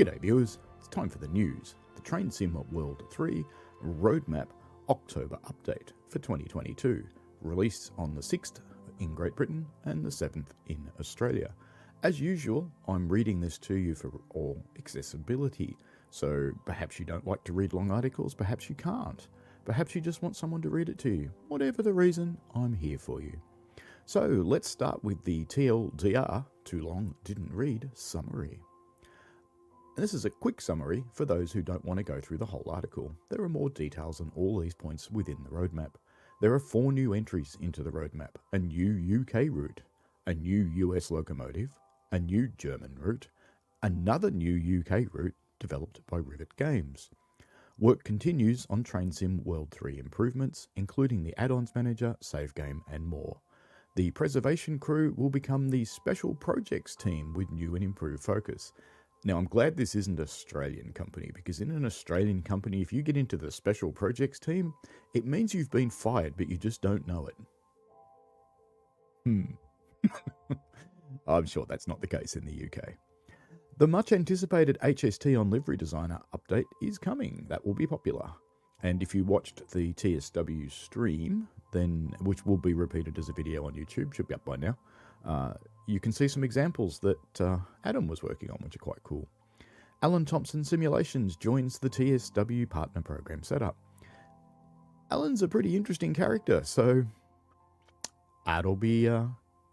G'day viewers, it's time for the news. The Train Sim World 3 Roadmap October update for 2022, released on the 6th in Great Britain and the 7th in Australia. As usual, I'm reading this to you for all accessibility, so perhaps you don't like to read long articles, perhaps you can't. Perhaps you just want someone to read it to you. Whatever the reason, I'm here for you. So let's start with the TLDR, Too Long Didn't Read, summary. And this is a quick summary for those who don't want to go through the whole article. There are more details on all these points within the roadmap. There are 4 new entries into the roadmap: a new UK route, a new US locomotive, a new German route, another new UK route developed by Rivet Games. Work continues on Train Sim World 3 improvements, including the Addons Manager, save game, and more. The preservation crew will become the special projects team with new and improved focus. Now, I'm glad this isn't an Australian company, because in an Australian company, if you get into the special projects team, it means you've been fired, but you just don't know it. I'm sure that's not the case in the UK. The much anticipated HST on Livery Designer update is coming. That will be popular. And if you watched the TSW stream, then which will be repeated as a video on YouTube, should be up by now, you can see some examples that Adam was working on, which are quite cool. Alan Thompson Simulations joins the TSW partner program setup. Alan's a pretty interesting character, so that'll be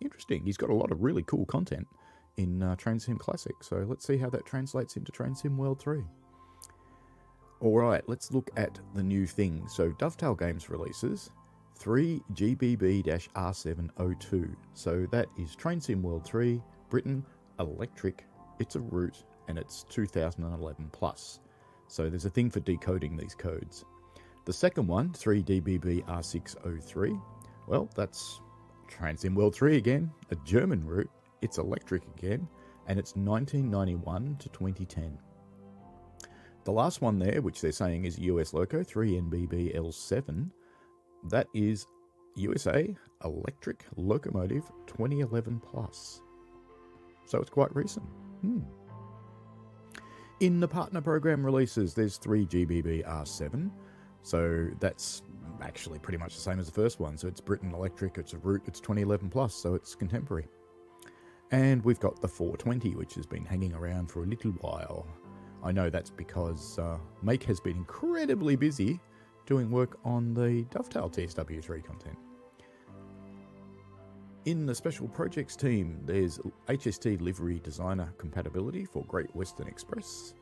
interesting. He's got a lot of really cool content in Train Sim Classic, so let's see how that translates into Train Sim World 3. Alright, let's look at the new things. So Dovetail Games releases 3 GBB-R702. So that is Train Sim World 3, Britain, Electric, it's a route, and it's 2011 plus. So there's a thing for decoding these codes. The second one, 3 DBB-R603, well, that's Train Sim World 3 again, a German route, it's electric again, and it's 1991 to 2010. The last one there, which they're saying is US Loco, 3NBB-L7, that is USA Electric Locomotive 2011 plus. So it's quite recent. In the partner program releases, there's 3 GBB-R7, so that's actually pretty much the same as the first one. So it's Britain Electric, it's a route, it's 2011 plus, so it's contemporary. And we've got the 420, which has been hanging around for a little while. I know that's because Make has been incredibly busy doing work on the Dovetail TSW3 content. In the special projects team, there's HST Livery Designer compatibility for Great Western Express.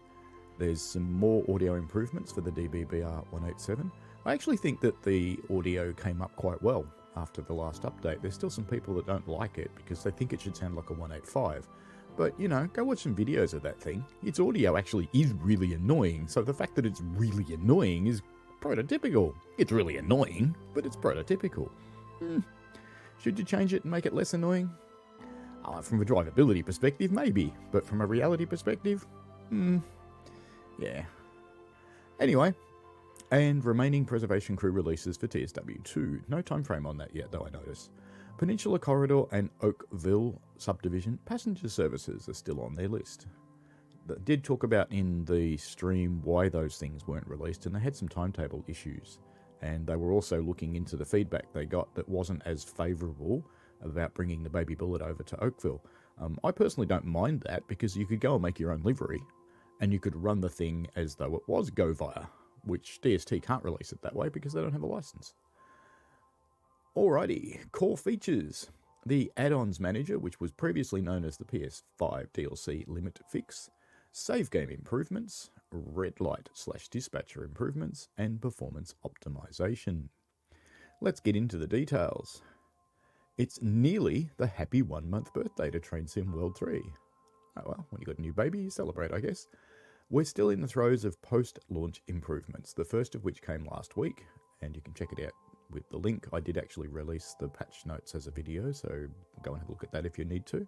There's some more audio improvements for the DBBR187. I actually think that the audio came up quite well after the last update. There's still some people that don't like it because they think it should sound like a 185. But, you know, go watch some videos of that thing. Its audio actually is really annoying, so the fact that it's really annoying is prototypical. It's really annoying, but it's prototypical. Should you change it and make it less annoying? From a drivability perspective, maybe, but from a reality perspective, yeah. Anyway, and remaining preservation crew releases for TSW2. No time frame on that yet, though, I notice. Peninsula Corridor and Oakville Subdivision passenger services are still on their list. They did talk about in the stream why those things weren't released, and they had some timetable issues. And they were also looking into the feedback they got that wasn't as favourable about bringing the Baby Bullet over to Oakville. I personally don't mind that, because you could go and make your own livery, and you could run the thing as though it was Go-Via, which DST can't release it that way because they don't have a license. Alrighty, core features. The Addons Manager, which was previously known as the PS5 DLC Limit Fix, save game improvements, red light / dispatcher improvements, and performance optimization. Let's get into the details. It's nearly the happy 1-month birthday to Train Sim World 3. Oh well, when you got a new baby, you celebrate, I guess. We're still in the throes of post-launch improvements, the first of which came last week, and you can check it out with the link. I did actually release the patch notes as a video, so go and have a look at that if you need to.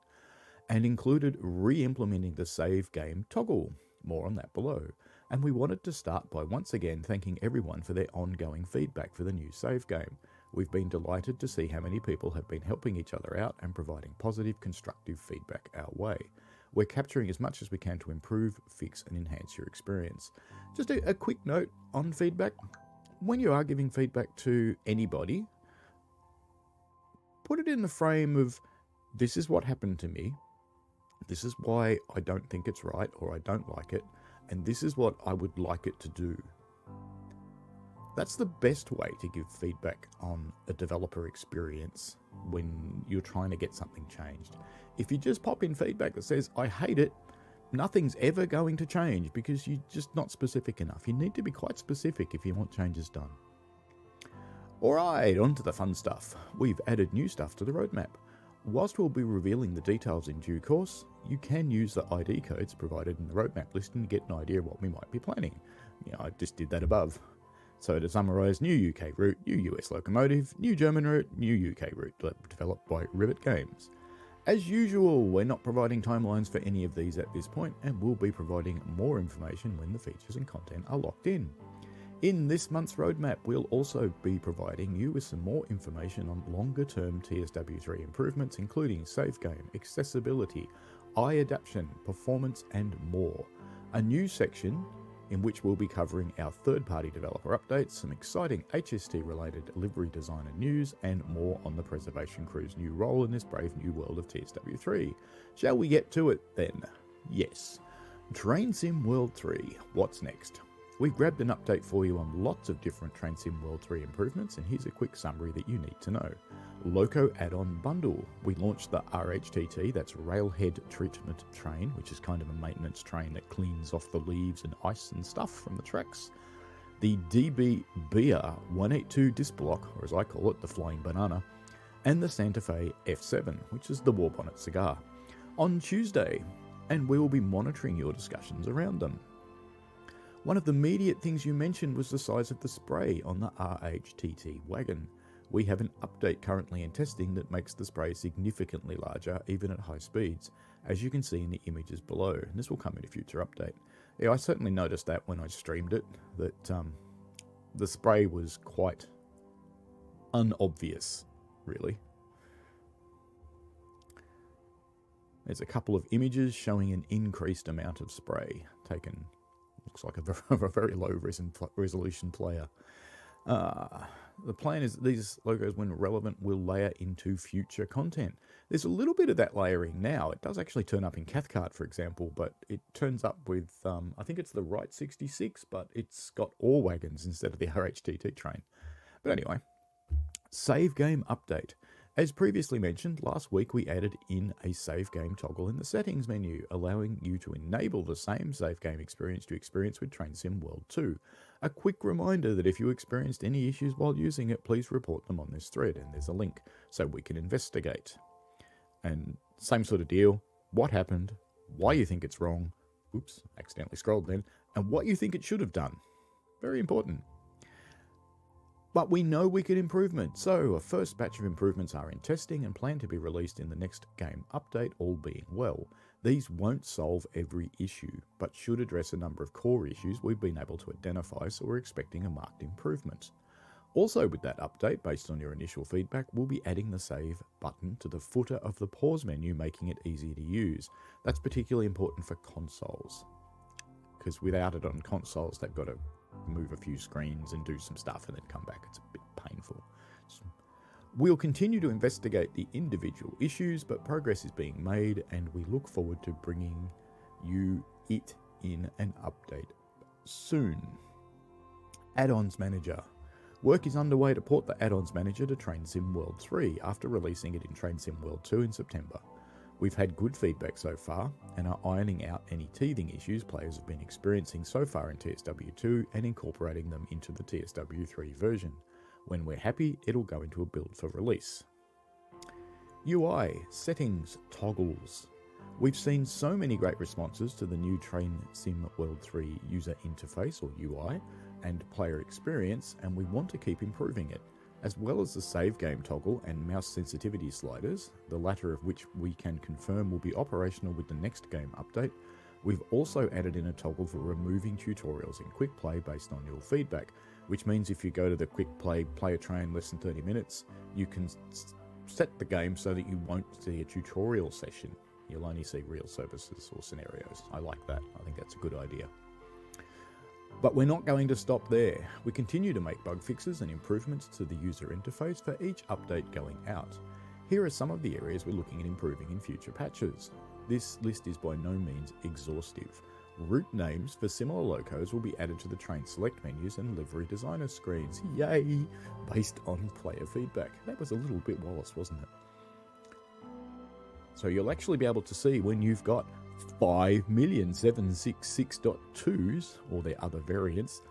And included re-implementing the save game toggle. More on that below. And we wanted to start by once again thanking everyone for their ongoing feedback for the new save game. We've been delighted to see how many people have been helping each other out and providing positive, constructive feedback our way. We're capturing as much as we can to improve, fix, and enhance your experience. Just a quick note on feedback. When you are giving feedback to anybody, put it in the frame of, this is what happened to me, this is why I don't think it's right or I don't like it, and this is what I would like it to do. That's the best way to give feedback on a developer experience when you're trying to get something changed. If you just pop in feedback that says, I hate it, nothing's ever going to change because you're just not specific enough. You need to be quite specific if you want changes done. Alright, on to the fun stuff. We've added new stuff to the roadmap. Whilst we'll be revealing the details in due course, you can use the ID codes provided in the roadmap listing to get an idea of what we might be planning. I just did that above. So to summarise, new UK route, new US locomotive, new German route, new UK route, developed by Rivet Games. As usual, we're not providing timelines for any of these at this point, and we'll be providing more information when the features and content are locked in. In this month's roadmap, we'll also be providing you with some more information on longer-term TSW3 improvements, including save game, accessibility, eye adaptation, performance, and more. A new section in which we'll be covering our third-party developer updates, some exciting HST-related Livery Designer news, and more on the Preservation Crew's new role in this brave new world of TSW3. Shall we get to it then? Yes. Train Sim World 3, what's next? We've grabbed an update for you on lots of different Train Sim World 3 improvements, and here's a quick summary that you need to know. Loco add-on bundle. We launched the RHTT, that's Railhead Treatment Train, which is kind of a maintenance train that cleans off the leaves and ice and stuff from the tracks. The DB-BR 182 disc block, or as I call it, the Flying Banana, and the Santa Fe F7, which is the War Bonnet cigar, on Tuesday, and we will be monitoring your discussions around them. One of the immediate things you mentioned was the size of the spray on the RHTT wagon. We have an update currently in testing that makes the spray significantly larger, even at high speeds, as you can see in the images below, and this will come in a future update. Yeah, I certainly noticed that when I streamed it, that the spray was quite unobvious, really. There's a couple of images showing an increased amount of spray taken. Looks like a very low resolution player. The plan is that these logos, when relevant, will layer into future content. There's a little bit of that layering now. It does actually turn up in Cathcart, for example, but it turns up with, I think it's the Right 66, but it's got all wagons instead of the RHTT train. But anyway, save game update. As previously mentioned, last week we added in a save game toggle in the settings menu, allowing you to enable the same save game experience you experience with Train Sim World 2. A quick reminder that if you experienced any issues while using it, please report them on this thread, and there's a link so we can investigate. And same sort of deal, what happened, why you think it's wrong, oops, accidentally scrolled then, and what you think it should have done. Very important. But we know we can improvement, so a first batch of improvements are in testing and plan to be released in the next game update, all being well. These won't solve every issue, but should address a number of core issues we've been able to identify, so we're expecting a marked improvement. Also with that update, based on your initial feedback, we'll be adding the save button to the footer of the pause menu, making it easy to use. That's particularly important for consoles, because without it on consoles, they've got to move a few screens and do some stuff and then come back. It's a bit painful. We'll continue to investigate the individual issues, but progress is being made, and we look forward to bringing you it in an update soon. Addons Manager. Work is underway to port the Addons Manager to Train Sim World 3 after releasing it in Train Sim World 2 in September. We've had good feedback so far and are ironing out any teething issues players have been experiencing so far in TSW2 and incorporating them into the TSW3 version. When we're happy, it'll go into a build for release. UI, settings, toggles. We've seen so many great responses to the new Train Sim World 3 user interface or UI and player experience, and we want to keep improving it. As well as the save game toggle and mouse sensitivity sliders, the latter of which we can confirm will be operational with the next game update, we've also added in a toggle for removing tutorials in quick play based on your feedback, which means if you go to the quick play a train less than 30 minutes, you can set the game so that you won't see a tutorial session. You'll only see real services or scenarios. I like that. I think that's a good idea. But we're not going to stop there. We continue to make bug fixes and improvements to the user interface for each update going out. Here are some of the areas we're looking at improving in future patches. This list is by no means exhaustive. Route names for similar locos will be added to the train select menus and livery designer screens. Yay! Based on player feedback. That was a little bit Wallace, wasn't it? So you'll actually be able to see when you've got 5,766.2s, or their other variants,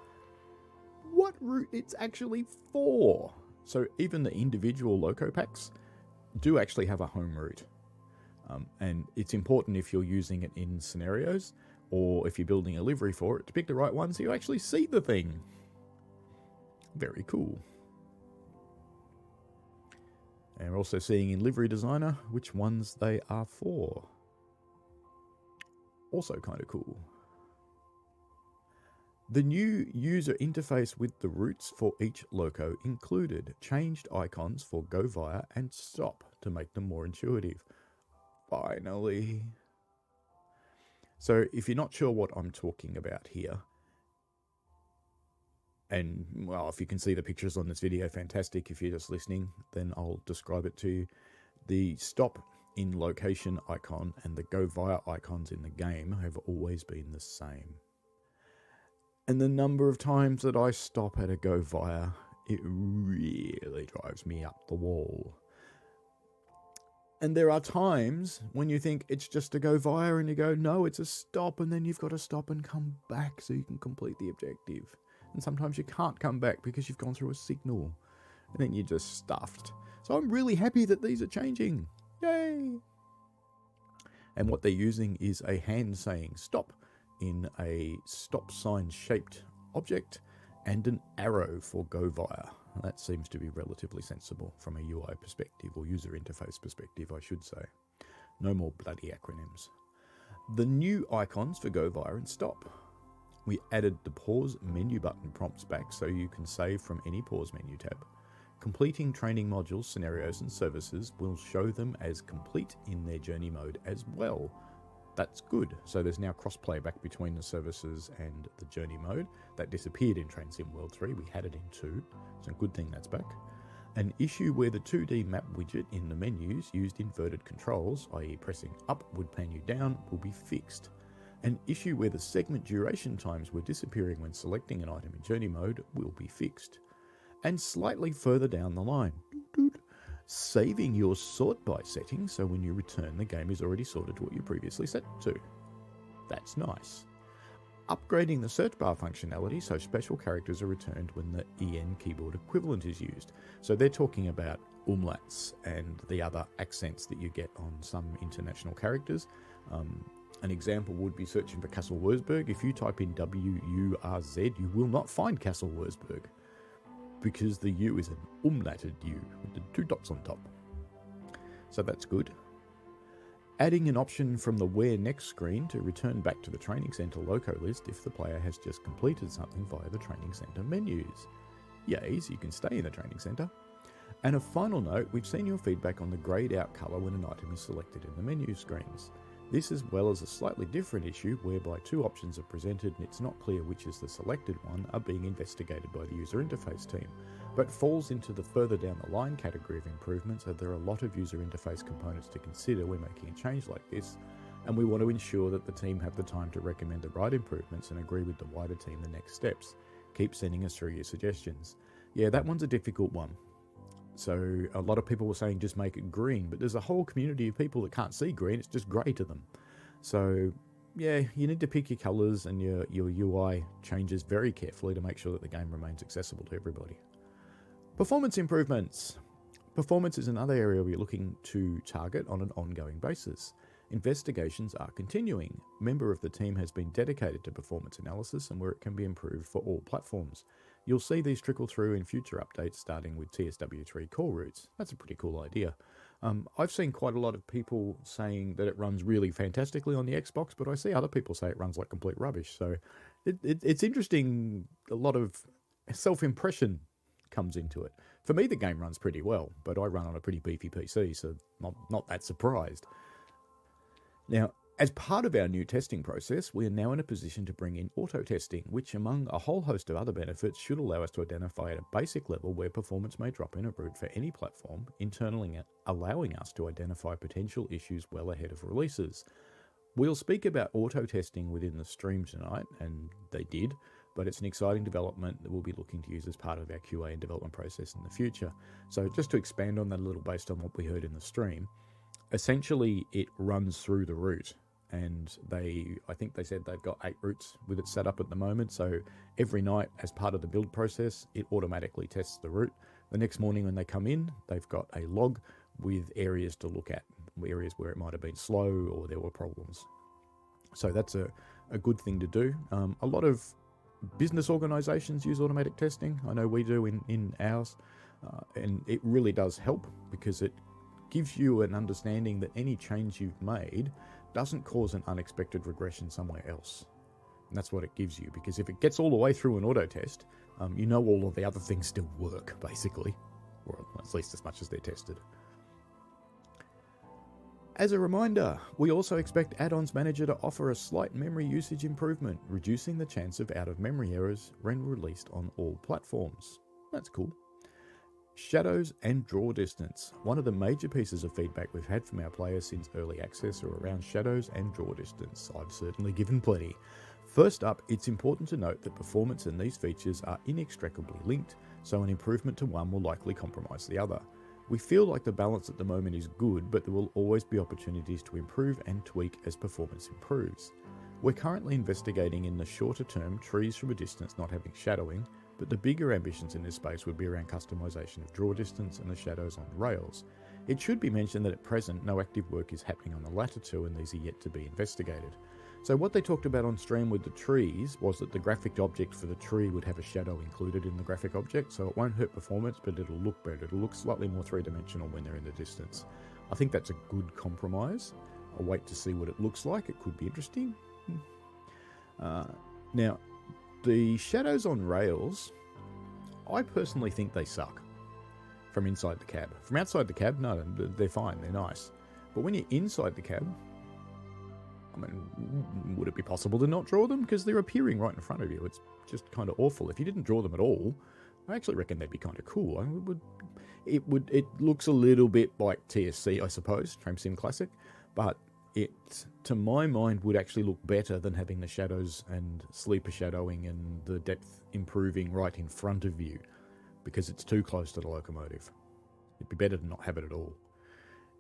what route it's actually for. So even the individual loco packs do actually have a home route. And it's important if you're using it in scenarios, or if you're building a livery for it, to pick the right one so you actually see the thing. Very cool. And we're also seeing in Livery Designer which ones they are for. Also kind of cool. The new user interface with the routes for each loco included changed icons for go via and stop to make them more intuitive. Finally. So if you're not sure what I'm talking about here, and well, if you can see the pictures on this video, fantastic. If you're just listening, then I'll describe it to you. The stop in location icon and the go via icons in the game have always been the same. And the number of times that I stop at a go via, it really drives me up the wall. And there are times when you think it's just a go via and you go, no, it's a stop, and then you've got to stop and come back so you can complete the objective. And sometimes you can't come back because you've gone through a signal and then you're just stuffed. So I'm really happy that these are changing. Yay! And what they're using is a hand saying stop in a stop sign shaped object and an arrow for go via. That seems to be relatively sensible from a UI perspective, or user interface perspective, I should say. No more bloody acronyms. The new icons for go via and stop. We added the pause menu button prompts back so you can save from any pause menu tab. Completing training modules, scenarios and services will show them as complete in their journey mode as well. That's good. So there's now cross-play back between the services and the journey mode. That disappeared in Train Sim World 3. We had it in 2. So good thing that's back. An issue where the 2D map widget in the menus used inverted controls, i.e. pressing up would pan you down, will be fixed. An issue where the segment duration times were disappearing when selecting an item in journey mode will be fixed. And slightly further down the line, saving your sort by setting so when you return the game is already sorted to what you previously set to. That's nice. Upgrading the search bar functionality so special characters are returned when the EN keyboard equivalent is used. So they're talking about umlauts and the other accents that you get on some international characters. An example would be searching for Castle Wurzburg. If you type in W-U-R-Z, you will not find Castle Wurzburg, because the U is an umlauted U with the 2 dots on top. So that's good. Adding an option from the Where Next screen to return back to the Training Center loco list if the player has just completed something via the Training Center menus. Yay, so you can stay in the Training Center. And a final note, we've seen your feedback on the grayed out color when an item is selected in the menu screens. This, as well as a slightly different issue whereby 2 options are presented and it's not clear which is the selected one, are being investigated by the user interface team, but falls into the further down the line category of improvements, as there are a lot of user interface components to consider when making a change like this, and we want to ensure that the team have the time to recommend the right improvements and agree with the wider team the next steps. Keep sending us through your suggestions. Yeah, that one's a difficult one. So a lot of people were saying just make it green, but there's a whole community of people that can't see green, it's just grey to them. So yeah, you need to pick your colours and your UI changes very carefully to make sure that the game remains accessible to everybody. Performance improvements. Performance is another area we're looking to target on an ongoing basis. Investigations are continuing. A member of the team has been dedicated to performance analysis and where it can be improved for all platforms. You'll see these trickle through in future updates starting with TSW3 core routes. That's a pretty cool idea. I've seen quite a lot of people saying that it runs really fantastically on the Xbox, but I see other people say it runs like complete rubbish. So it's interesting. A lot of self-impression comes into it. For me, the game runs pretty well, but I run on a pretty beefy PC, so not that surprised. Now, as part of our new testing process, we are now in a position to bring in auto testing, which, among a whole host of other benefits, should allow us to identify at a basic level where performance may drop in a route for any platform, internally allowing us to identify potential issues well ahead of releases. We'll speak about auto testing within the stream tonight, and they did, but it's an exciting development that we'll be looking to use as part of our QA and development process in the future. So just to expand on that a little based on what we heard in the stream, essentially it runs through the route, and I think they said they've got 8 routes with it set up at the moment. So every night as part of the build process, it automatically tests the route. The next morning when they come in, they've got a log with areas to look at, areas where it might have been slow or there were problems. So that's a good thing to do. A lot of business organizations use automatic testing. I know we do in ours, and it really does help because it gives you an understanding that any change you've made doesn't cause an unexpected regression somewhere else. And that's what it gives you, because if it gets all the way through an auto test, you know all of the other things still work, basically, or at least as much as they're tested. As a reminder, we also expect Addons Manager to offer a slight memory usage improvement, reducing the chance of out-of-memory errors when released on all platforms. That's cool. Shadows and draw distance. One of the major pieces of feedback we've had from our players since early access are around shadows and draw distance. I've certainly given plenty. First up, it's important to note that performance and these features are inextricably linked, so an improvement to one will likely compromise the other. We feel like the balance at the moment is good, but there will always be opportunities to improve and tweak as performance improves. We're currently investigating in the shorter term trees from a distance not having shadowing, but the bigger ambitions in this space would be around customization of draw distance and the shadows on the rails. It should be mentioned that at present no active work is happening on the latter two, and these are yet to be investigated. So what they talked about on stream with the trees was that the graphic object for the tree would have a shadow included in the graphic object, so it won't hurt performance, but it'll look better. It'll look slightly more three-dimensional when they're in the distance. I think that's a good compromise. I'll wait to see what it looks like. It could be interesting. Now, the shadows on rails, I personally think they suck from inside the cab. From outside the cab, no, they're fine, they're nice. But when you're inside the cab, I mean, would it be possible to not draw them? Because they're appearing right in front of you. It's just kind of awful. If you didn't draw them at all, I actually reckon they'd be kind of cool. It looks a little bit like TSC, I suppose, Tram Sim Classic, but it, to my mind, would actually look better than having the shadows and sleeper shadowing and the depth improving right in front of you, because it's too close to the locomotive. It'd be better to not have it at all.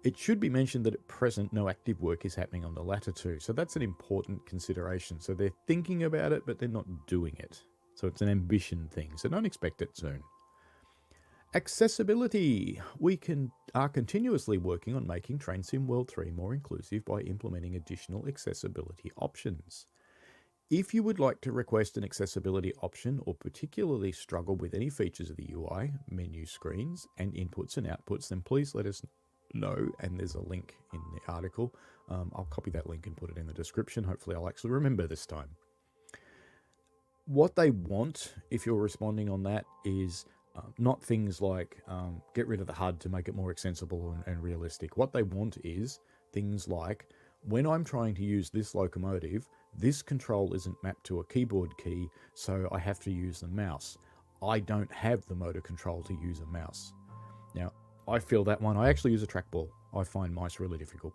It should be mentioned that at present no active work is happening on the latter two, so that's an important consideration. So they're thinking about it, but they're not doing it. So it's an ambition thing, so don't expect it soon. Accessibility. We are continuously working on making Train Sim World 3 more inclusive by implementing additional accessibility options. If you would like to request an accessibility option or particularly struggle with any features of the UI, menu screens, and inputs and outputs, then please let us know, and there's a link in the article. I'll copy that link and put it in the description. Hopefully I'll actually remember this time. What they want, if you're responding on that, is not things like get rid of the HUD to make it more extensible and realistic. What they want is things like, when I'm trying to use this locomotive, this control isn't mapped to a keyboard key, so I have to use the mouse. I don't have the motor control to use a mouse. Now, I feel that one. I actually use a trackball. I find mice really difficult.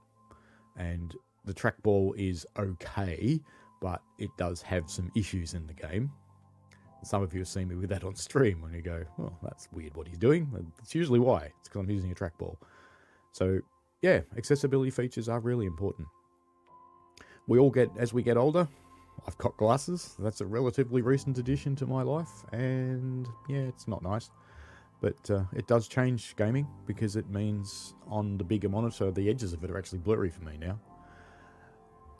And the trackball is okay, but it does have some issues in the game. Some of you have seen me with that on stream when you go, well, that's weird what he's doing. It's usually why. It's because I'm using a trackball. So, yeah, accessibility features are really important. We all get, as we get older, I've got glasses. That's a relatively recent addition to my life. And, yeah, it's not nice. But it does change gaming, because it means on the bigger monitor, the edges of it are actually blurry for me now.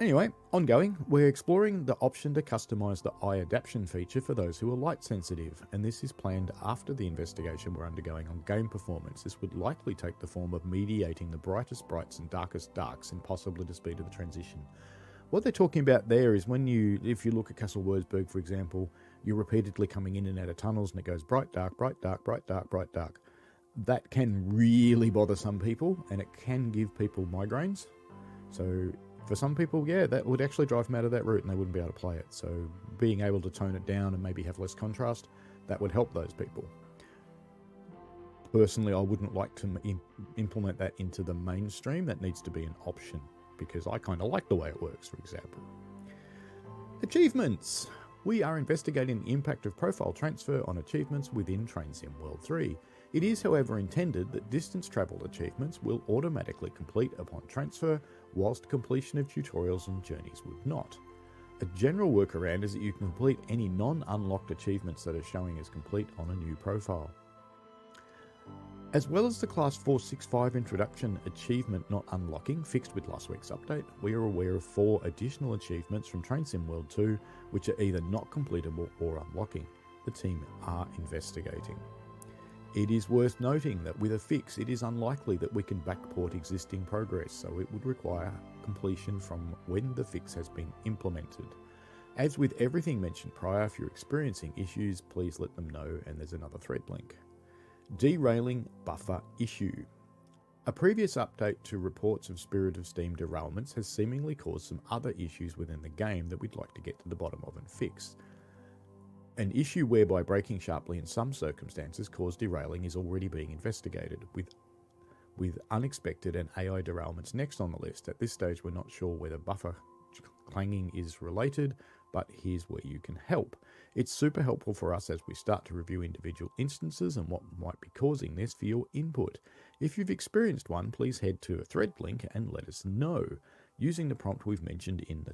Anyway, ongoing, we're exploring the option to customize the eye adaptation feature for those who are light sensitive, and this is planned after the investigation we're undergoing on game performance. This would likely take the form of mediating the brightest brights and darkest darks, and possibly the speed of the transition. What they're talking about there is if you look at Castle Wurzburg, for example, you're repeatedly coming in and out of tunnels and it goes bright, dark, bright, dark, bright, dark, bright, dark. That can really bother some people, and it can give people migraines. So For some people, yeah, that would actually drive them out of that route and they wouldn't be able to play it. So being able to tone it down and maybe have less contrast, that would help those people. Personally, I wouldn't like to implement that into the mainstream. That needs to be an option because I kind of like the way it works, for example. Achievements. We are investigating the impact of profile transfer on achievements within Train Sim World 3. It is, however, intended that distance travelled achievements will automatically complete upon transfer, whilst completion of tutorials and journeys would not. A general workaround is that you can complete any non-unlocked achievements that are showing as complete on a new profile. As well as the Class 465 introduction achievement not unlocking fixed with last week's update, we are aware of 4 additional achievements from Train Sim World 2 which are either not completable or unlocking. The team are investigating. It is worth noting that with a fix, it is unlikely that we can backport existing progress, so it would require completion from when the fix has been implemented. As with everything mentioned prior, if you're experiencing issues, please let them know, and there's another thread link. Derailing buffer issue. A previous update to reports of Spirit of Steam derailments has seemingly caused some other issues within the game that we'd like to get to the bottom of and fix. An issue whereby braking sharply in some circumstances caused derailing is already being investigated, with unexpected and AI derailments next on the list. At this stage, we're not sure whether buffer clanging is related, but here's where you can help. It's super helpful for us as we start to review individual instances and what might be causing this for your input. If you've experienced one, please head to a thread link and let us know, using the prompt we've mentioned in the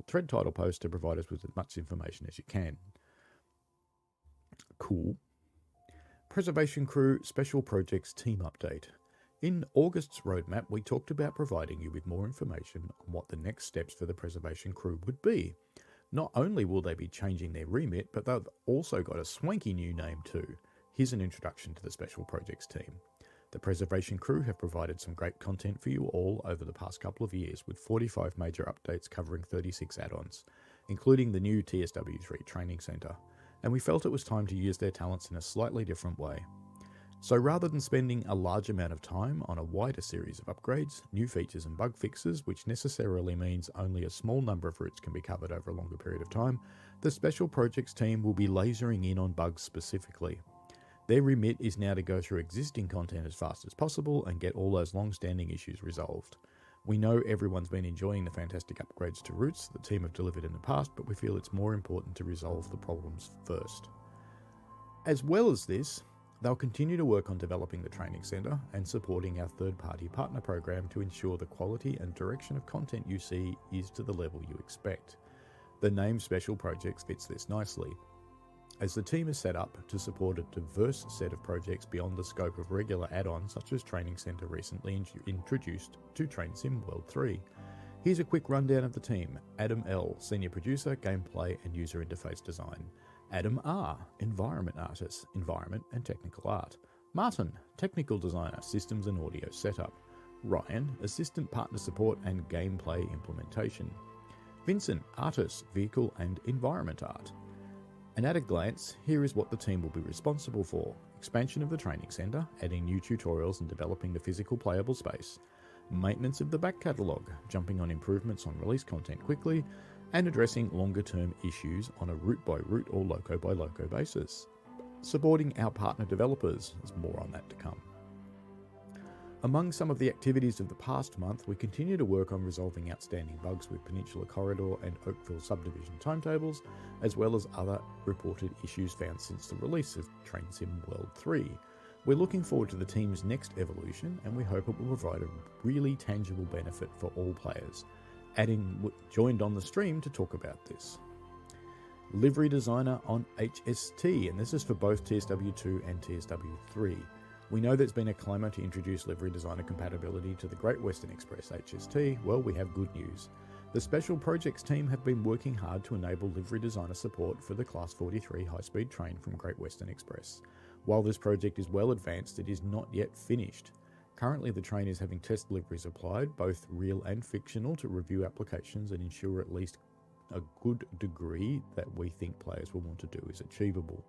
thread title post to provide us with as much information as you can. Cool. Preservation Crew Special Projects Team Update. In August's roadmap, we talked about providing you with more information on what the next steps for the Preservation Crew would be. Not only will they be changing their remit, but they've also got a swanky new name too. Here's an introduction to the Special Projects team. The Preservation Crew have provided some great content for you all over the past couple of years, with 45 major updates covering 36 add-ons, including the new TSW3 training centre, and we felt it was time to use their talents in a slightly different way. So rather than spending a large amount of time on a wider series of upgrades, new features and bug fixes, which necessarily means only a small number of routes can be covered over a longer period of time, the Special Projects team will be lasering in on bugs specifically. Their remit is now to go through existing content as fast as possible and get all those long-standing issues resolved. We know everyone's been enjoying the fantastic upgrades to routes the team have delivered in the past, but we feel it's more important to resolve the problems first. As well as this, they'll continue to work on developing the training centre and supporting our third-party partner program to ensure the quality and direction of content you see is to the level you expect. The name Special Projects fits this nicely, as the team is set up to support a diverse set of projects beyond the scope of regular add-ons such as Training Centre recently introduced to Train Sim World 3. Here's a quick rundown of the team. Adam L, Senior Producer, Gameplay and User Interface Design. Adam R, Environment Artist, Environment and Technical Art. Martin, Technical Designer, Systems and Audio Setup. Ryan, Assistant Partner Support and Gameplay Implementation. Vincent, Artist, Vehicle and Environment Art. And at a glance, here is what the team will be responsible for. Expansion of the training centre, adding new tutorials and developing the physical playable space. Maintenance of the back catalogue, jumping on improvements on release content quickly, and addressing longer-term issues on a route-by-route or loco-by-loco basis. Supporting our partner developers, there's more on that to come. Among some of the activities of the past month, we continue to work on resolving outstanding bugs with Peninsula Corridor and Oakville subdivision timetables, as well as other reported issues found since the release of Train Sim World 3. We're looking forward to the team's next evolution, and we hope it will provide a really tangible benefit for all players. Adding joined on the stream to talk about this. Livery Designer on HST, and this is for both TSW2 and TSW3. We know there's been a clamour to introduce Livery Designer compatibility to the Great Western Express HST. Well, we have good news. The Special Projects team have been working hard to enable Livery Designer support for the Class 43 high-speed train from Great Western Express. While this project is well advanced, it is not yet finished. Currently, the train is having test liveries applied, both real and fictional, to review applications and ensure at least a good degree that we think players will want to do is achievable.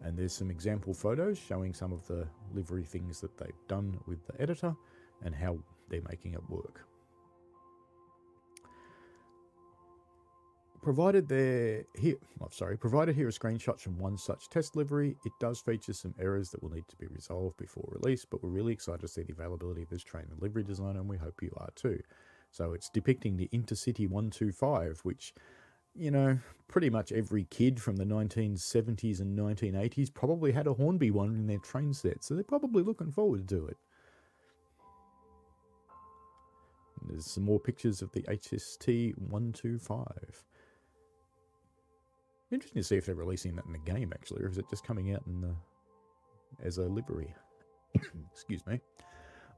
And there's some example photos showing some of the livery things that they've done with the editor and how they're making it work. Provided here are screenshots from one such test livery. It does feature some errors that will need to be resolved before release, but we're really excited to see the availability of this train in Livery Designer, and we hope you are too. So it's depicting the Intercity 125, which, you know, pretty much every kid from the 1970s and 1980s probably had a Hornby one in their train set, so they're probably looking forward to it. And there's some more pictures of the HST 125. Interesting to see if they're releasing that in the game, actually, or is it just coming out as a livery? Excuse me.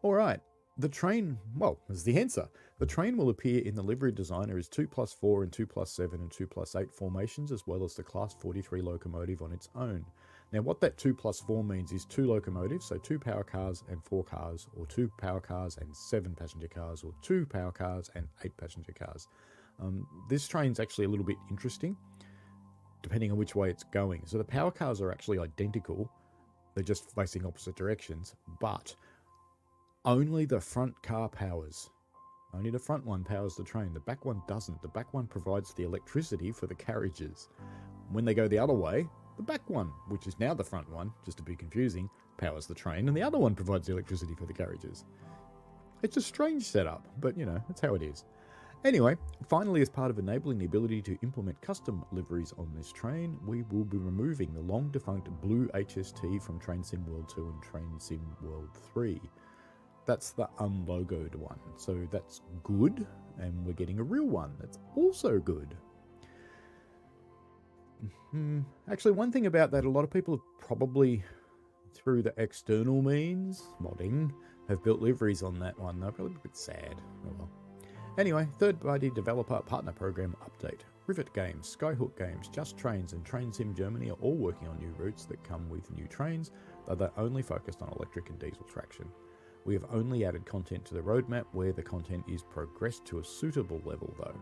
All right. The train, well, is the answer. The train will appear in the Livery Designer as 2+4 and 2+7 and 2+8 formations, as well as the Class 43 locomotive on its own. Now, what that 2+4 means is 2 locomotives, so 2 power cars and 4 cars, or 2 power cars and 7 passenger cars, or 2 power cars and 8 passenger cars. This train's actually a little bit interesting, depending on which way it's going. So the power cars are actually identical. They're just facing opposite directions, but only the front car powers. Only the front one powers the train. The back one doesn't. The back one provides the electricity for the carriages. When they go the other way, the back one, which is now the front one, just to be confusing, powers the train, and the other one provides the electricity for the carriages. It's a strange setup, but you know, that's how it is. Anyway, finally, as part of enabling the ability to implement custom liveries on this train, we will be removing the long-defunct blue HST from Train Sim World 2 and Train Sim World 3. That's the unlogoed one, so that's good, and we're getting a real one that's also good. Actually, one thing about that, a lot of people have probably, through the external means, modding, have built liveries on that one. They're probably a bit sad. Oh well. Anyway, third-party developer partner program update. Rivet Games, Skyhook Games, Just Trains, and Train Sim Germany are all working on new routes that come with new trains, though they're only focused on electric and diesel traction. We have only added content to the roadmap where the content is progressed to a suitable level, though.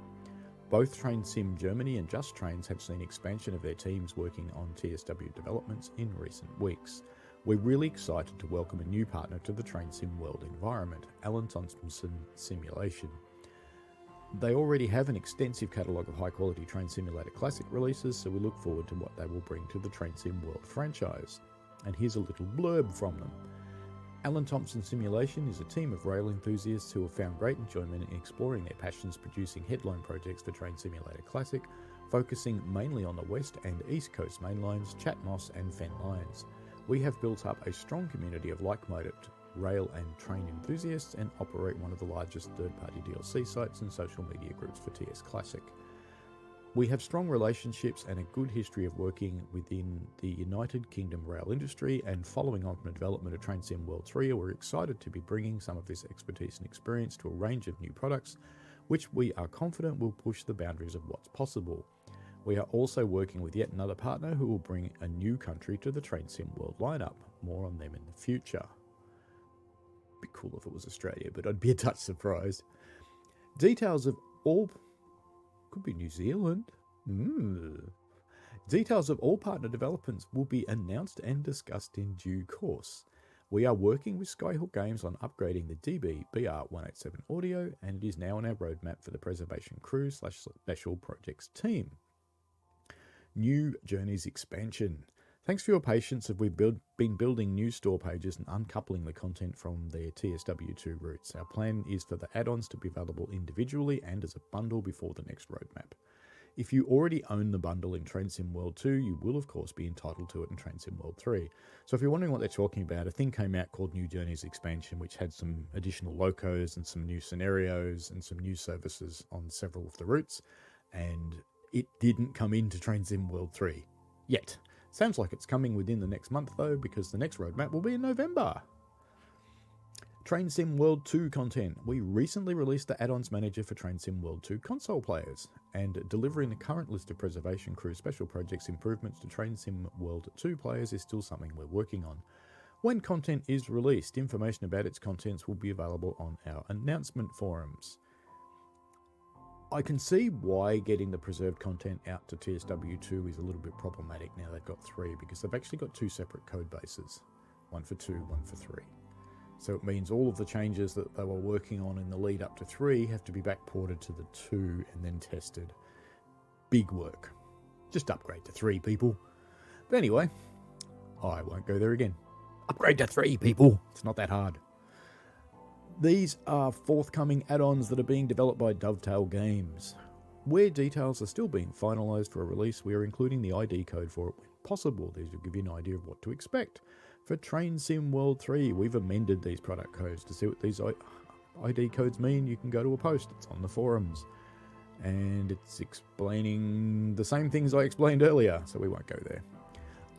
Both Train Sim Germany and Just Trains have seen expansion of their teams working on TSW developments in recent weeks. We're really excited to welcome a new partner to the Train Sim World environment, Addons Thompson Simulation. They already have an extensive catalogue of high-quality Train Simulator Classic releases, so we look forward to what they will bring to the Train Sim World franchise. And here's a little blurb from them. Addons Thompson Simulation is a team of rail enthusiasts who have found great enjoyment in exploring their passions producing headline projects for Train Simulator Classic, focusing mainly on the West and East Coast mainlines, Chatmoss and Fen lines. We have built up a strong community of like-minded rail and train enthusiasts and operate one of the largest third-party DLC sites and social media groups for TS Classic. We have strong relationships and a good history of working within the United Kingdom rail industry, and following on from the development of Train Sim World 3, we're excited to be bringing some of this expertise and experience to a range of new products, which we are confident will push the boundaries of what's possible. We are also working with yet another partner who will bring a new country to the Train Sim World lineup. More on them in the future. Be cool if it was Australia, but I'd be a touch surprised. Details of all... could be New Zealand. Details of all partner developments will be announced and discussed in due course. We are working with Skyhook Games on upgrading the DB-BR187 audio, and it is now on our roadmap for the Preservation Crew / Special Projects team. New Journeys expansion. Thanks for your patience as we've been building new store pages and uncoupling the content from their TSW2 routes. Our plan is for the add-ons to be available individually and as a bundle before the next roadmap. If you already own the bundle in Train Sim World 2, you will of course be entitled to it in Train Sim World 3. So if you're wondering what they're talking about, a thing came out called New Journeys expansion, which had some additional locos and some new scenarios and some new services on several of the routes, and it didn't come into Train Sim World 3 yet. Sounds like it's coming within the next month though, because the next roadmap will be in November. Train Sim World 2 content. We recently released the Addons Manager for Train Sim World 2 console players, and delivering the current list of Preservation Crew special projects improvements to Train Sim World 2 players is still something we're working on. When content is released, information about its contents will be available on our announcement forums. I can see why getting the preserved content out to TSW2 is a little bit problematic now they've got 3, because they've actually got 2 separate code bases. One for 2, one for 3. So it means all of the changes that they were working on in the lead up to 3 have to be backported to the 2 and then tested. big work. Just upgrade to 3, people. But anyway, I won't go there again. Upgrade to 3, people. It's not that hard. These are forthcoming add-ons that are being developed by Dovetail Games. Where details are still being finalised for a release, we are including the ID code for it when possible. These will give you an idea of what to expect. For Train Sim World 3, we've amended these product codes. To see what these ID codes mean, you can go to a post. It's on the forums. And it's explaining the same things I explained earlier, so we won't go there.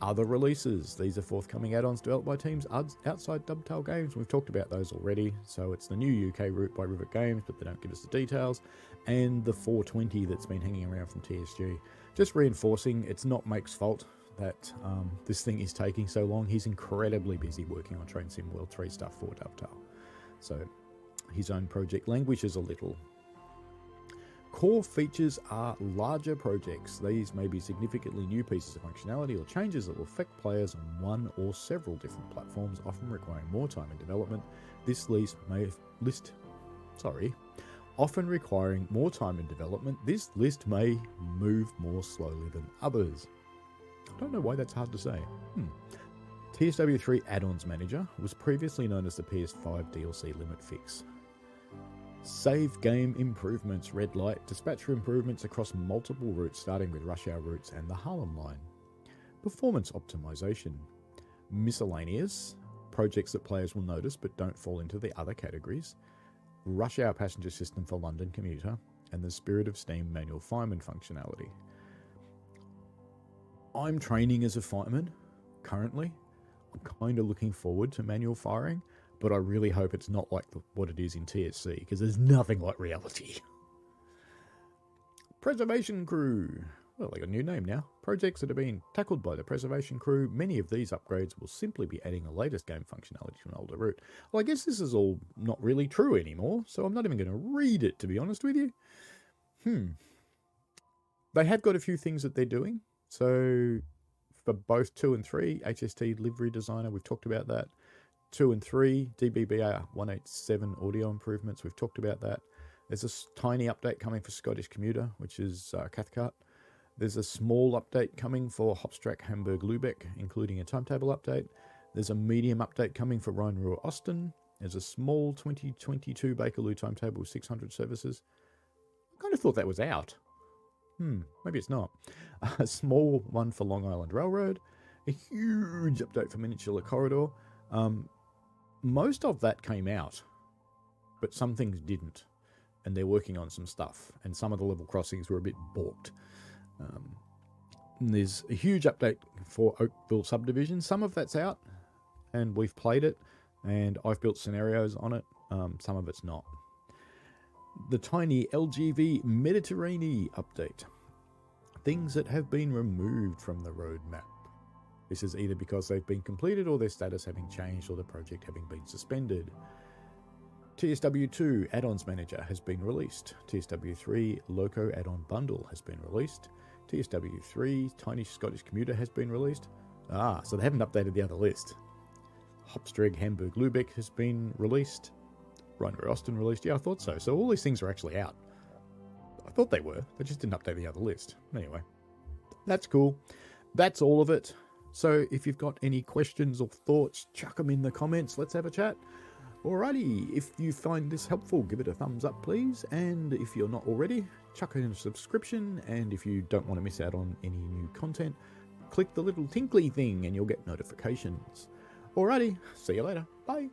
Other releases. These are forthcoming add-ons developed by teams outside Dovetail Games. We've talked about those already. So it's the new UK route by Rivet Games, but they don't give us the details. And the 420 that's been hanging around from TSG. Just reinforcing, it's not Make's fault that this thing is taking so long. He's incredibly busy working on Train Sim World 3 stuff for Dovetail. So his own project languishes a little. Core features are larger projects. These may be significantly new pieces of functionality or changes that will affect players on one or several different platforms, often requiring more time in development. Often requiring more time in development, this list may move more slowly than others. I don't know why that's hard to say. TSW3 Addons Manager was previously known as the PS5 DLC limit fix. Save game improvements, red light, dispatcher improvements across multiple routes starting with rush hour routes and the Harlem line. Performance optimization. Miscellaneous, projects that players will notice but don't fall into the other categories. Rush hour passenger system for London commuter, and the Spirit of Steam manual fireman functionality. I'm training as a fireman currently. I'm kind of looking forward to manual firing, but I really hope it's not like what it is in TSC, because there's nothing like reality. Preservation Crew. Well, they got a new name now. Projects that are being tackled by the Preservation Crew. Many of these upgrades will simply be adding the latest game functionality to an older route. Well, I guess this is all not really true anymore, so I'm not even going to read it, to be honest with you. They have got a few things that they're doing. So for both 2 and 3, HST Livery Designer, we've talked about that. 2 and 3, DBBR 187 audio improvements, we've talked about that. There's a tiny update coming for Scottish Commuter, which is Cathcart. There's a small update coming for Hopstrack Hamburg Lübeck, including a timetable update. There's a medium update coming for Rhine-Ruhr Osten. There's a small 2022 Bakerloo timetable with 600 services. I kind of thought that was out. Maybe it's not. A small one for Long Island Railroad. A huge update for Miniature Corridor. Most of that came out, but some things didn't. And they're working on some stuff. And some of the level crossings were a bit balked. There's a huge update for Oakville Subdivision. Some of that's out, and we've played it, and I've built scenarios on it. Some of it's not. The tiny LGV Mediterranean update. Things that have been removed from the roadmap. This is either because they've been completed or their status having changed or the project having been suspended. TSW2 Addons Manager has been released. TSW3 Loco Add-on Bundle has been released. TSW3 Tiny Scottish Commuter has been released. So they haven't updated the other list. Hopstreg Hamburg Lübeck has been released. Rhine-Ruhr Osten released. Yeah, I thought so. So all these things are actually out. I thought they were. They just didn't update the other list. Anyway, that's cool. That's all of it. So if you've got any questions or thoughts, chuck them in the comments. Let's have a chat. Alrighty, if you find this helpful, give it a thumbs up, please. And if you're not already, chuck in a subscription. And if you don't want to miss out on any new content, click the little tinkly thing and you'll get notifications. Alrighty, see you later. Bye.